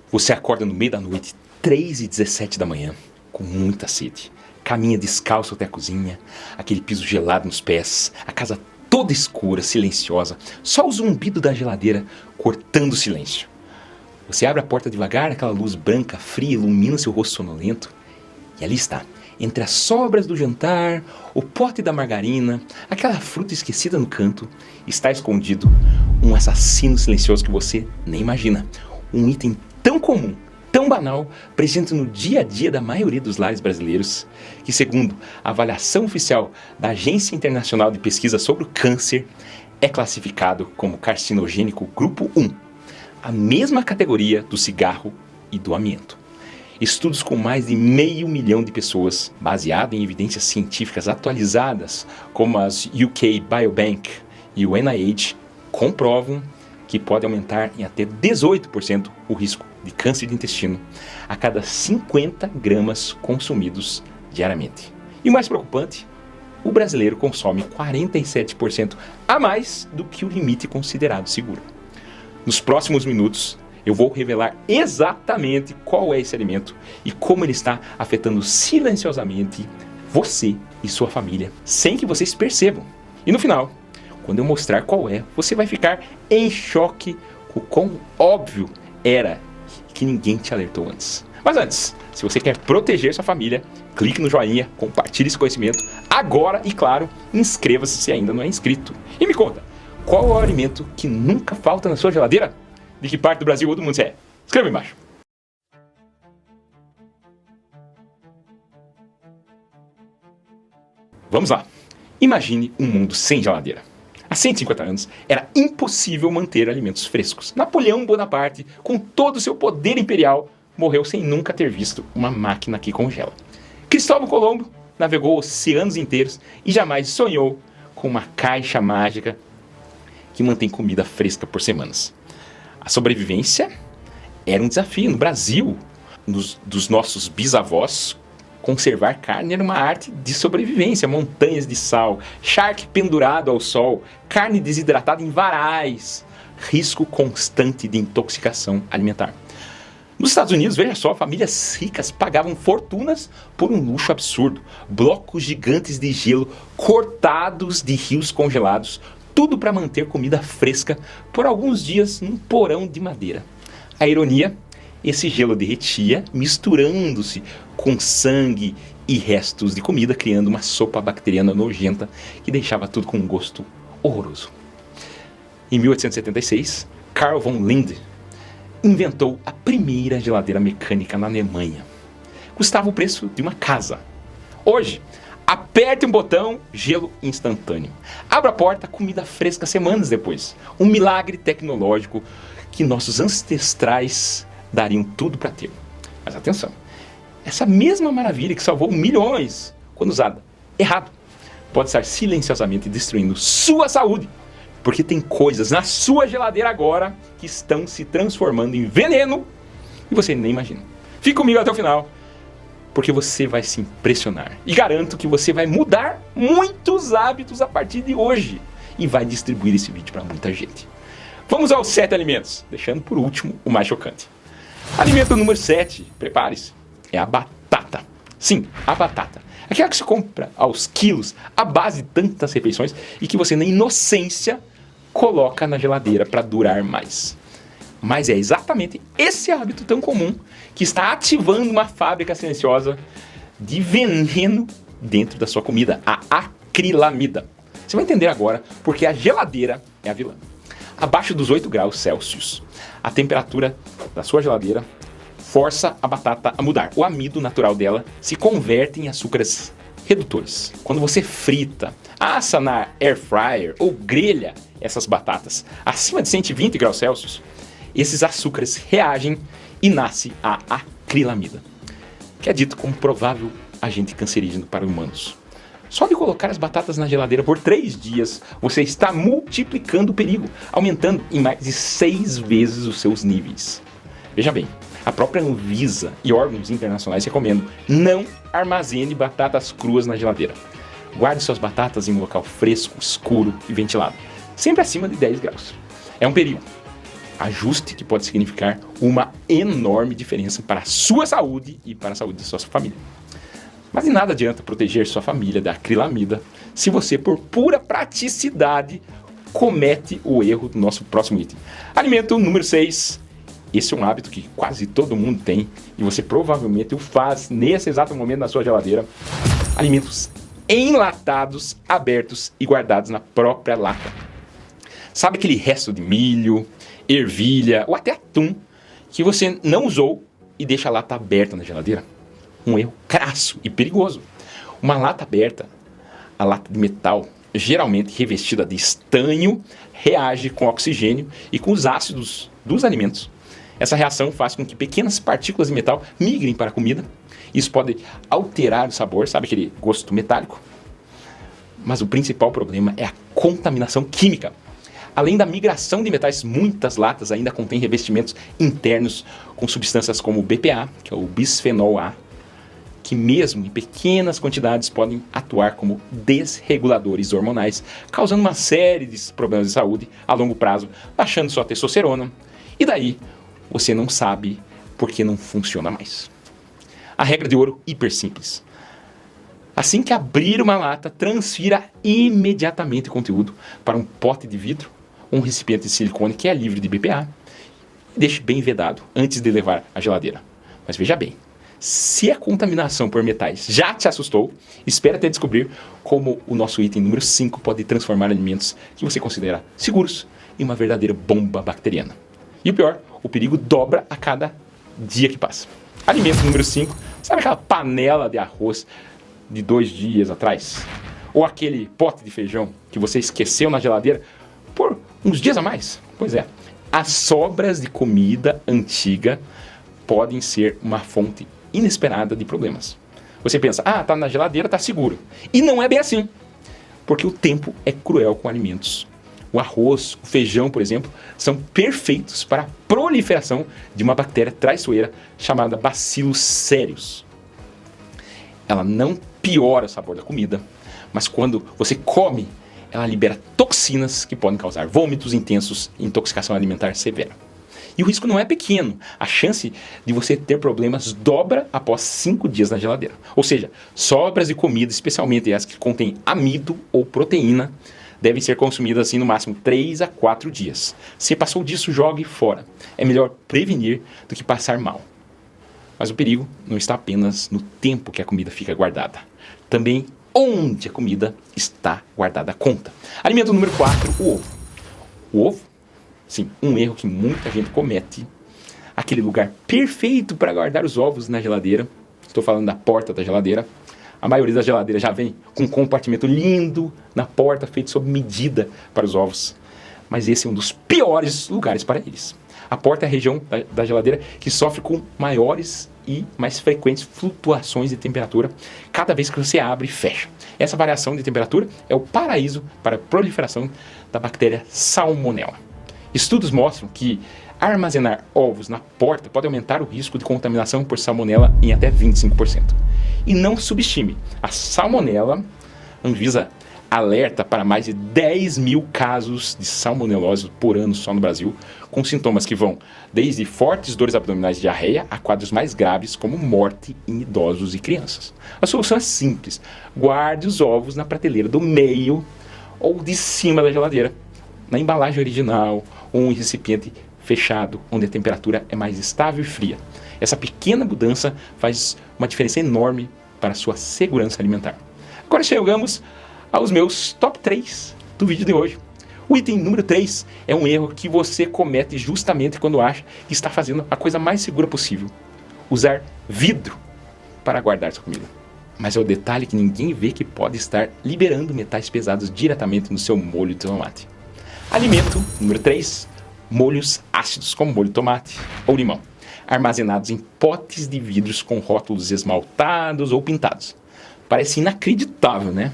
Você acorda no meio da noite, 3h17 da manhã, com muita sede. Caminha descalço até a cozinha, aquele piso gelado nos pés, a casa toda escura, silenciosa, só o zumbido da geladeira cortando o silêncio. Você abre a porta devagar, aquela luz branca, fria, ilumina seu rosto sonolento. E ali está, entre as sobras do jantar, o pote da margarina, aquela fruta esquecida no canto, está escondido um assassino silencioso que você nem imagina. Um item tão comum, tão banal, presente no dia a dia da maioria dos lares brasileiros, que segundo a avaliação oficial da Agência Internacional de Pesquisa sobre o Câncer, é classificado como carcinogênico grupo 1, a mesma categoria do cigarro e do amianto. Estudos com mais de 500 mil de pessoas, baseado em evidências científicas atualizadas, como as UK Biobank e o NIH, comprovam que pode aumentar em até 18% o risco de câncer de intestino a cada 50 gramas consumidos diariamente. E o mais preocupante, o brasileiro consome 47% a mais do que o limite considerado seguro. Nos próximos minutos, eu vou revelar exatamente qual é esse alimento e como ele está afetando silenciosamente você e sua família, sem que vocês percebam. E no final, quando eu mostrar qual é, você vai ficar em choque com o quão óbvio era que ninguém te alertou antes. Mas antes, se você quer proteger sua família, clique no joinha, compartilhe esse conhecimento agora e, claro, inscreva-se se ainda não é inscrito. E me conta, qual é o alimento que nunca falta na sua geladeira? De que parte do Brasil ou do mundo você é? Escreva aí embaixo. Vamos lá. Imagine um mundo sem geladeira. Há 150 anos, era impossível manter alimentos frescos. Napoleão Bonaparte, com todo o seu poder imperial, morreu sem nunca ter visto uma máquina que congela. Cristóvão Colombo navegou oceanos inteiros e jamais sonhou com uma caixa mágica que mantém comida fresca por semanas. A sobrevivência era um desafio. No Brasil, dos nossos bisavós, conservar carne era uma arte de sobrevivência. Montanhas de sal, charque pendurado ao sol, carne desidratada em varais, risco constante de intoxicação alimentar. Nos Estados Unidos, veja só, famílias ricas pagavam fortunas por um luxo absurdo. Blocos gigantes de gelo cortados de rios congelados, tudo para manter comida fresca por alguns dias num porão de madeira. A ironia, esse gelo derretia, misturando-se com sangue e restos de comida, criando uma sopa bacteriana nojenta que deixava tudo com um gosto horroroso. Em 1876, Carl von Linde inventou a primeira geladeira mecânica na Alemanha. Custava o preço de uma casa. Hoje, aperte um botão, gelo instantâneo. Abra a porta, comida fresca semanas depois. Um milagre tecnológico que nossos ancestrais dariam tudo para ter. Mas atenção, essa mesma maravilha que salvou milhões, quando usada errado, pode estar silenciosamente destruindo sua saúde. Porque tem coisas na sua geladeira agora que estão se transformando em veneno e você nem imagina. Fique comigo até o final, porque você vai se impressionar. E garanto que você vai mudar muitos hábitos a partir de hoje e vai distribuir esse vídeo para muita gente. Vamos aos 7 alimentos, deixando por último o mais chocante. Alimento número 7, prepare-se, é a batata. Sim, a batata. Aquela que se compra aos quilos, à base de tantas refeições e que você, na inocência, coloca na geladeira para durar mais. Mas é exatamente esse hábito tão comum que está ativando uma fábrica silenciosa de veneno dentro da sua comida, a acrilamida. Você vai entender agora porque a geladeira é a vilã. Abaixo dos 8 graus Celsius, a temperatura da sua geladeira força a batata a mudar. O amido natural dela se converte em açúcares redutores. Quando você frita, assa na air fryer ou grelha essas batatas acima de 120 graus Celsius, esses açúcares reagem e nasce a acrilamida, que é dito como provável agente cancerígeno para humanos. Só de colocar as batatas na geladeira por 3 dias, você está multiplicando o perigo, aumentando em mais de 6 vezes os seus níveis. Veja bem, a própria Anvisa e órgãos internacionais recomendam: não armazene batatas cruas na geladeira. Guarde suas batatas em um local fresco, escuro e ventilado, sempre acima de 10 graus. É um perigo. Ajuste que pode significar uma enorme diferença para a sua saúde e para a saúde da sua família. Mas de nada adianta proteger sua família da acrilamida se você, por pura praticidade, comete o erro do nosso próximo item. Alimento número 6. Esse é um hábito que quase todo mundo tem e você provavelmente o faz nesse exato momento na sua geladeira. Alimentos enlatados, abertos e guardados na própria lata. Sabe aquele resto de milho, ervilha ou até atum que você não usou e deixa a lata aberta na geladeira? Um erro crasso e perigoso. Uma lata aberta, a lata de metal, geralmente revestida de estanho, reage com oxigênio e com os ácidos dos alimentos. Essa reação faz com que pequenas partículas de metal migrem para a comida. Isso pode alterar o sabor, sabe aquele gosto metálico? Mas o principal problema é a contaminação química. Além da migração de metais, muitas latas ainda contêm revestimentos internos com substâncias como o BPA, que é o bisfenol A, que mesmo em pequenas quantidades podem atuar como desreguladores hormonais, causando uma série de problemas de saúde a longo prazo, baixando sua testosterona. E daí, você não sabe porque não funciona mais. A regra de ouro hiper simples. Assim que abrir uma lata, transfira imediatamente o conteúdo para um pote de vidro ou um recipiente de silicone que é livre de BPA e deixe bem vedado antes de levar à geladeira. Mas veja bem, se a contaminação por metais já te assustou, espera até descobrir como o nosso item número 5 pode transformar alimentos que você considera seguros em uma verdadeira bomba bacteriana. E o pior, o perigo dobra a cada dia que passa. Alimento número 5, sabe aquela panela de arroz de 2 dias atrás? Ou aquele pote de feijão que você esqueceu na geladeira por uns dias a mais? Pois é, as sobras de comida antiga podem ser uma fonte inesperada de problemas. Você pensa, tá na geladeira, tá seguro. E não é bem assim, porque o tempo é cruel com alimentos. O arroz, o feijão, por exemplo, são perfeitos para a proliferação de uma bactéria traiçoeira chamada Bacillus cereus. Ela não piora o sabor da comida, mas quando você come, ela libera toxinas que podem causar vômitos intensos e intoxicação alimentar severa. E o risco não é pequeno. A chance de você ter problemas dobra após 5 dias na geladeira. Ou seja, sobras de comida, especialmente as que contêm amido ou proteína, devem ser consumidas assim no máximo 3 a 4 dias. Se passou disso, jogue fora. É melhor prevenir do que passar mal. Mas o perigo não está apenas no tempo que a comida fica guardada. Também onde a comida está guardada conta. Alimento número 4, o ovo. O ovo? Sim, um erro que muita gente comete. Aquele lugar perfeito para guardar os ovos na geladeira. Estou falando da porta da geladeira. A maioria das geladeiras já vem com um compartimento lindo na porta, feito sob medida para os ovos. Mas esse é um dos piores lugares para eles. A porta é a região da geladeira que sofre com maiores e mais frequentes flutuações de temperatura cada vez que você abre e fecha. Essa variação de temperatura é o paraíso para a proliferação da bactéria Salmonella. Estudos mostram que armazenar ovos na porta pode aumentar o risco de contaminação por salmonela em até 25%. E não subestime, a salmonela, Anvisa alerta para mais de 10 mil casos de salmonelose por ano só no Brasil, com sintomas que vão desde fortes dores abdominais e diarreia a quadros mais graves como morte em idosos e crianças. A solução é simples, guarde os ovos na prateleira do meio ou de cima da geladeira, na embalagem original ou em recipiente fechado, onde a temperatura é mais estável e fria. Essa pequena mudança faz uma diferença enorme para a sua segurança alimentar. Agora chegamos aos meus top 3 do vídeo de hoje. O item número 3 é um erro que você comete justamente quando acha que está fazendo a coisa mais segura possível. Usar vidro para guardar sua comida. Mas é o detalhe que ninguém vê que pode estar liberando metais pesados diretamente no seu molho de tomate. Alimento número 3, molhos ácidos como molho de tomate ou limão, armazenados em potes de vidros com rótulos esmaltados ou pintados. Parece inacreditável, né?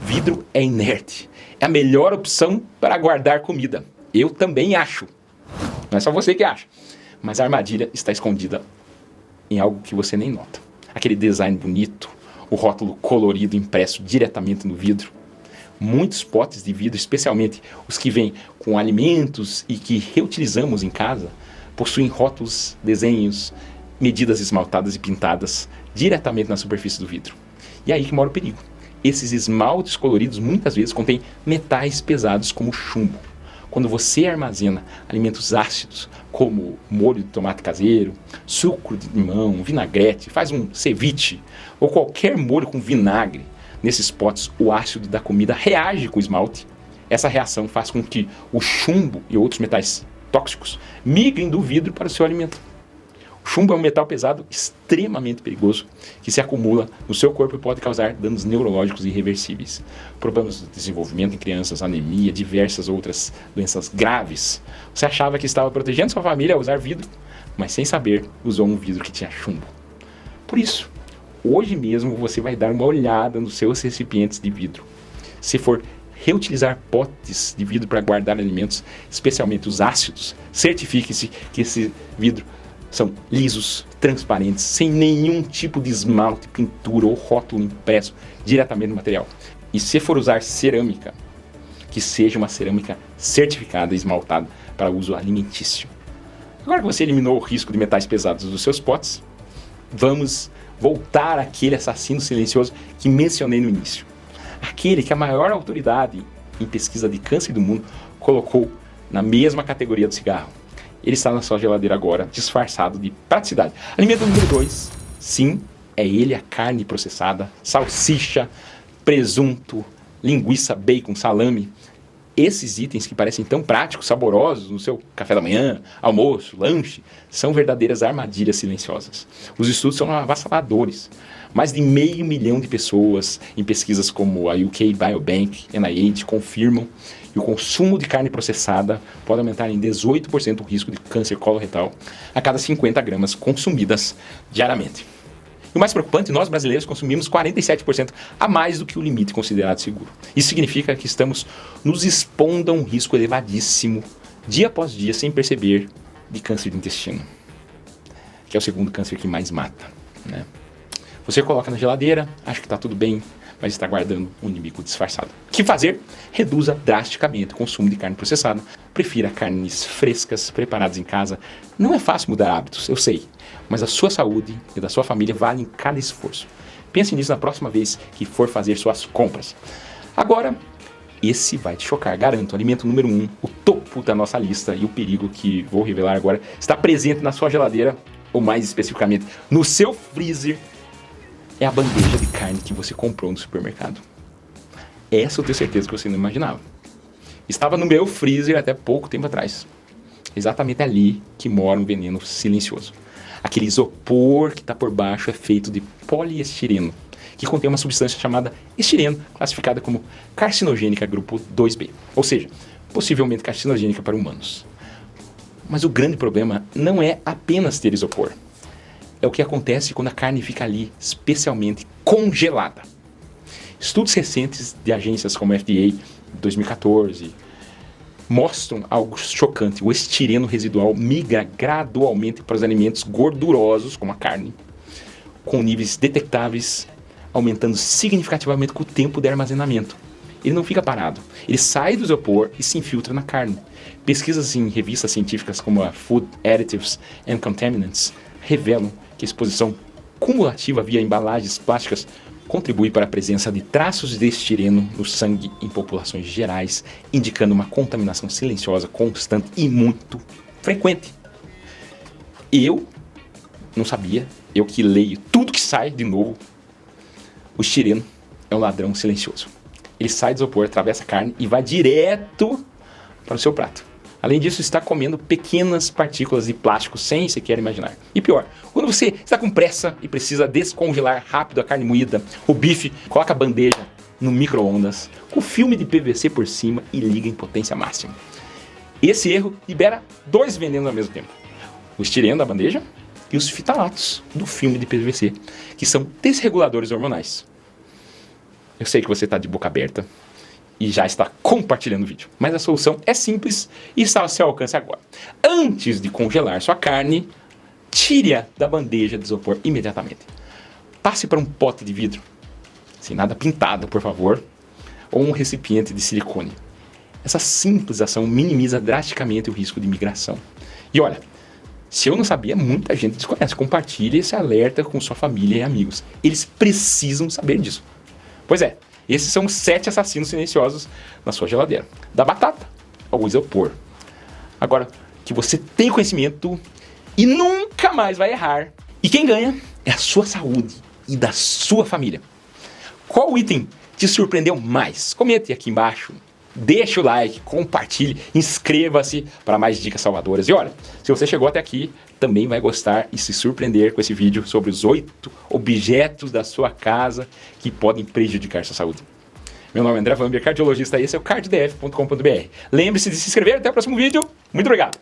Vidro é inerte, é a melhor opção para guardar comida. Eu também acho. Não é só você que acha. Mas a armadilha está escondida em algo que você nem nota. Aquele design bonito, o rótulo colorido impresso diretamente no vidro. Muitos potes de vidro, especialmente os que vêm com alimentos e que reutilizamos em casa, possuem rótulos, desenhos, medidas esmaltadas e pintadas diretamente na superfície do vidro. E é aí que mora o perigo. Esses esmaltes coloridos muitas vezes contêm metais pesados como chumbo. Quando você armazena alimentos ácidos, como molho de tomate caseiro, suco de limão, vinagrete, faz um ceviche ou qualquer molho com vinagre, nesses potes o ácido da comida reage com o esmalte. Essa reação faz com que o chumbo e outros metais tóxicos migrem do vidro para o seu alimento. O chumbo é um metal pesado extremamente perigoso que se acumula no seu corpo e pode causar danos neurológicos irreversíveis. Problemas de desenvolvimento em crianças, anemia, diversas outras doenças graves. Você achava que estava protegendo sua família ao usar vidro, mas sem saber usou um vidro que tinha chumbo. Por isso, hoje mesmo você vai dar uma olhada nos seus recipientes de vidro. Se for reutilizar potes de vidro para guardar alimentos, especialmente os ácidos, certifique-se que esse vidro são lisos, transparentes, sem nenhum tipo de esmalte, pintura ou rótulo impresso diretamente no material. E se for usar cerâmica, que seja uma cerâmica certificada e esmaltada para uso alimentício. Agora que você eliminou o risco de metais pesados dos seus potes, vamos voltar àquele assassino silencioso que mencionei no início. Aquele que a maior autoridade em pesquisa de câncer do mundo colocou na mesma categoria do cigarro. Ele está na sua geladeira agora, disfarçado de praticidade. Alimento número 2, sim, é ele, a carne processada, salsicha, presunto, linguiça, bacon, salame. Esses itens que parecem tão práticos, saborosos no seu café da manhã, almoço, lanche, são verdadeiras armadilhas silenciosas. Os estudos são avassaladores. Mais de 500 mil de pessoas em pesquisas como a UK Biobank, NIH, confirmam que o consumo de carne processada pode aumentar em 18% o risco de câncer coloretal a cada 50 gramas consumidas diariamente. E o mais preocupante, nós brasileiros consumimos 47% a mais do que o limite considerado seguro. Isso significa que estamos nos expondo a um risco elevadíssimo, dia após dia, sem perceber, de câncer de intestino, que é o segundo câncer que mais mata, né? Você coloca na geladeira, acha que está tudo bem, mas está guardando um inimigo disfarçado. O que fazer? Reduza drasticamente o consumo de carne processada. Prefira carnes frescas, preparadas em casa. Não é fácil mudar hábitos, eu sei, mas a sua saúde e da sua família valem cada esforço. Pense nisso na próxima vez que for fazer suas compras. Agora, esse vai te chocar, garanto. Alimento número 1, o topo da nossa lista e o perigo que vou revelar agora, está presente na sua geladeira, ou mais especificamente, no seu freezer. É a bandeja de carne que você comprou no supermercado. Essa eu tenho certeza que você não imaginava. Estava no meu freezer até pouco tempo atrás. Exatamente ali que mora um veneno silencioso. Aquele isopor que está por baixo é feito de poliestireno, que contém uma substância chamada estireno, classificada como carcinogênica grupo 2B, ou seja, possivelmente carcinogênica para humanos. Mas o grande problema não é apenas ter isopor. É o que acontece quando a carne fica ali, especialmente congelada. Estudos recentes de agências como a FDA, 2014, mostram algo chocante. O estireno residual migra gradualmente para os alimentos gordurosos, como a carne, com níveis detectáveis, aumentando significativamente com o tempo de armazenamento. Ele não fica parado. Ele sai do isopor e se infiltra na carne. Pesquisas em revistas científicas como a Food Additives and Contaminants revelam que a exposição cumulativa via embalagens plásticas contribui para a presença de traços de estireno no sangue em populações gerais, indicando uma contaminação silenciosa, constante e muito frequente. Eu não sabia, eu que leio tudo que sai de novo, o estireno é um ladrão silencioso. Ele sai do isopor, atravessa a carne e vai direto para o seu prato. Além disso, está comendo pequenas partículas de plástico sem sequer imaginar. E pior, quando você está com pressa e precisa descongelar rápido a carne moída, o bife, coloca a bandeja no micro-ondas, com filme de PVC por cima e liga em potência máxima. Esse erro libera 2 venenos ao mesmo tempo. O estireno da bandeja e os fitalatos do filme de PVC, que são desreguladores hormonais. Eu sei que você está de boca aberta e já está compartilhando o vídeo. Mas a solução é simples e está ao seu alcance agora. Antes de congelar sua carne, tire-a da bandeja de isopor imediatamente. Passe para um pote de vidro, sem nada pintado, por favor, ou um recipiente de silicone. Essa simples ação minimiza drasticamente o risco de migração. E olha, se eu não sabia, muita gente desconhece. Compartilhe esse alerta com sua família e amigos. Eles precisam saber disso. Pois é, esses são os 7 assassinos silenciosos na sua geladeira. Da batata ao isopor. Agora, que você tem conhecimento e nunca mais vai errar. E quem ganha é a sua saúde e da sua família. Qual item te surpreendeu mais? Comente aqui embaixo. Deixa o like, compartilhe, inscreva-se para mais dicas salvadoras. E olha, se você chegou até aqui, também vai gostar e se surpreender com esse vídeo sobre os 8 objetos da sua casa que podem prejudicar sua saúde. Meu nome é André Vamber, cardiologista, e esse é o cardiodf.com.br. Lembre-se de se inscrever, até o próximo vídeo. Muito obrigado!